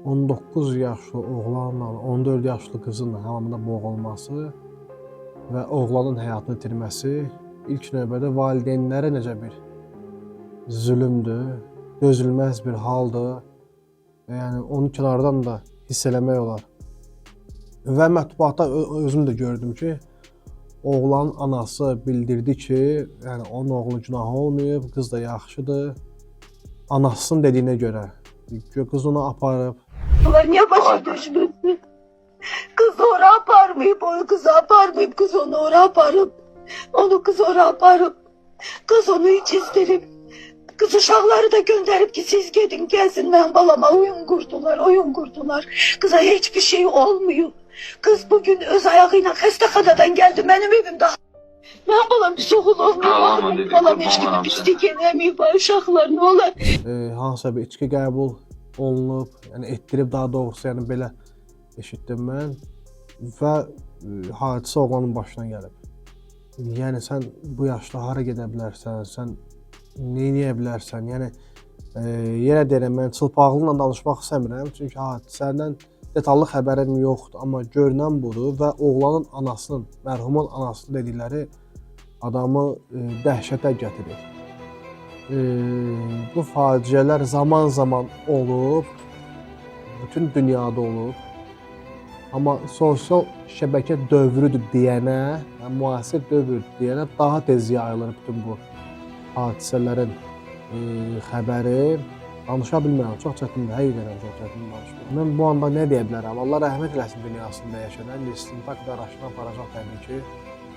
19 yaşlı oğlanla 14 yaşlı qızın hamamında boğulması və oğlanın həyatını itirməsi ilk növbədə valideynlərə necə bir zülmdür, dözülməz bir haldır. Yəni onu kənardan da hiss eləmək olar. Və mətbuatda özüm də gördüm ki, oğlanın anası bildirdi ki, yəni onun oğlu günahı olmayıb, qız da yaxşıdır. Anasının dediyinə görə qız onu aparıb. Ulan niye başı düşmesin? Kız oraya aparmayıp, o kızı aparmayıp, kız onu oraya aparıp, onu kız oraya aparıp, kız onu hiç isterim. Kız uşakları da gönderip ki siz gidin gezin, ben balama oyun kurdular. Kıza hiçbir şey olmuyor. Kız bugün öz ayağıyla xəstəxanadan geldi benim evimde. Ben balam bir soğul olmuyor, balam hiç gibi pislik eləmeyip, uşaklar ne olar? Hansısa bir içki qəbul olunub, yəni etdirib daha doğrusu, yəni belə eşitdim mən və hadisə oğlanın başına gəlib. Yəni sən bu yaşda hara gedə bilərsən, sən nə edə bilərsən? Yəni yenə deyirəm, mən çılpaqlıqla danışmaq istəmirəm, çünki hadisədən detallı xəbərim yoxdur, amma görünən budur və oğlanın anasının, mərhumun anasının dedikləri adamı dəhşətə gətirir. Bu faciələr zaman-zaman olub, bütün dünyada olub. Amma sosial şəbəkə dövrüdür deyənə, müasir dövrdür deyənə daha tez yayılır bütün bu hadisələrin xəbəri. Danışa bilmirəm, çox çətindir, həqiqətən çox çətindir danışmaq. Mən bu anda nə deyə bilərəm? Allah rəhmət eləsin dünyasında yaşayan, istintaq da araşdırma aparacaq təbii ki.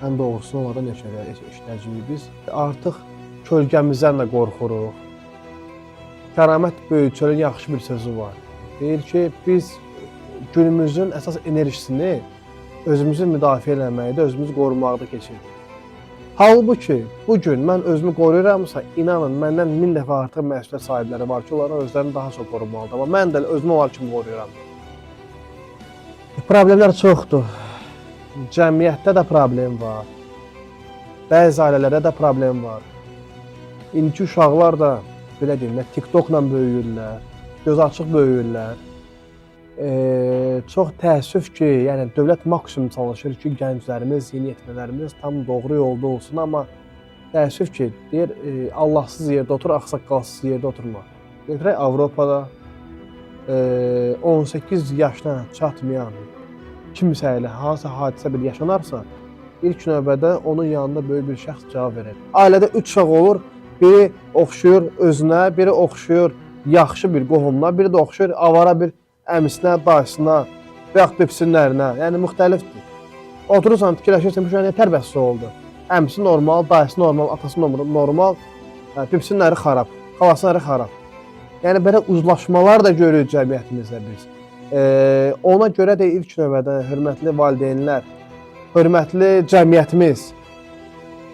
Ən doğrusunu onlardan işləyəcəyik biz. Artıq kölgəmizdən də qorxuruq. Kəramət Böyükçölün yaxşı bir sözü var. Deyir ki, biz günümüzün əsas enerjisini özümüzü müdafiə eləməkdə, özümüzü qorumaqda keçiririk. Halbuki, bugün mən özümü qoruyuramsa, inanın, məndən 1000 dəfə artıq məsuliyyət sahibləri var ki, onların özlərini daha çox qorumalıdır. Amma mən də özümü onlar kimi qoruyuram. Problemlər çoxdur. Cəmiyyətdə də problem var. Bəzi ailələrdə də problem var. İndiki uşaqlar da, belə deyim, TikTokla böyüyürlər, göz açıq böyüyürlər. Çox təəssüf ki, yəni dövlət maksimum çalışır ki, gənclərimiz, yeniyetmələrimiz tam doğru yolda olsun, amma təəssüf ki, deyir, Allahsız yerdə otur, ağsaqqalsız yerdə oturma. Götürək Avropada 18 yaşına çatmayan kimsə ilə hansısa hadisə bir yaşanarsa, ilk növbədə onun yanında böyük bir şəxs cavab verir. Ailədə 3 uşaq olur, biri oxşuyur özünə, biri oxşuyur yaxşı bir qohumuna, biri də oxşuyur avara bir əmisinə, dayısına və yaxud bibsinlərinə, yəni müxtəlifdir. Oturursan, fikirləşirsən, bu nə tərbiyəsiz oldu. Əmisi normal, dayısı normal, atası normal, bibsinləri xarab, xalasları xarab. Yəni belə uzlaşmalar da görürük cəmiyyətimizdə biz. Ona görə də ilk növbədə hörmətli valideynlər, hörmətli cəmiyyətimiz,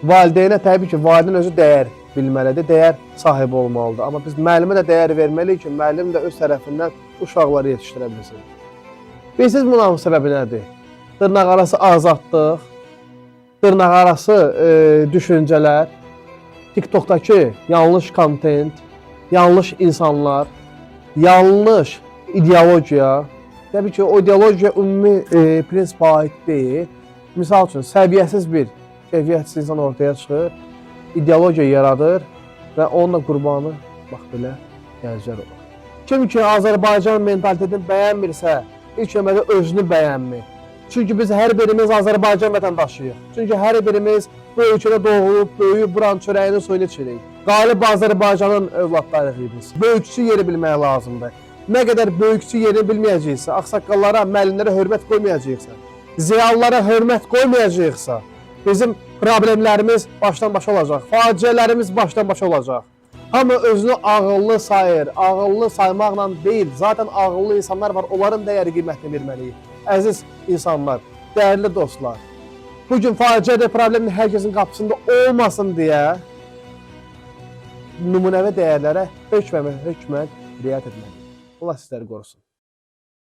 valideynə təbii ki, valideyn özü dəyər bilməlidir, dəyər sahibi olmalıdır. Amma biz müəllimə də dəyər verməliyik ki, müəllim də öz tərəfindən uşaqları yetişdirə bilsin. Bilirsiniz bunun səbəbi nədir? Dırnaqarası azadlıq, dırnaqarası düşüncələr, TikTokdakı yanlış kontent, yanlış insanlar, yanlış ideologiya. Təbii ki, o ideologiya ümumi prinsipə aid deyil. Misal üçün, səviyyəsiz bir, keyfiyyətsiz insan ortaya çıxır, ideologiya yaradır və onun da qurbanı, bax belə, gənclər olur. Kim ki, Azərbaycan mentalitetini bəyənmirsə, ilk növbədə özünü bəyənmir. Çünki biz hər birimiz Azərbaycan vətəndaşıyıq. Çünki hər birimiz bu ölkədə doğulub, böyüyüb, buranın çörəyini suyunu içirik. Qalib Azərbaycanın övladlarıyıq biz. Böyükçü yeri bilmək lazımdır. Nə qədər böyükçü yeri bilməyəcəksə, ağsaqqallara, müəllimlərə hörmət qoymayacaqsa, ziyalılara hörmət qoymayacaqsa, bizim problemlərimiz başdan başa olacaq, faciələrimiz başdan başa olacaq. Hamı özünü ağıllı sayır, ağıllı saymaqla deyil, zaten ağıllı insanlar var, onların dəyəri qiymətini verməliyik. Əziz insanlar, dəyərli dostlar, bugün faciədə problemin hər kəsin qapısında olmasın deyə nümunəvi dəyərlərə hökmət riayət etməliyik. Allah sizləri qorusun.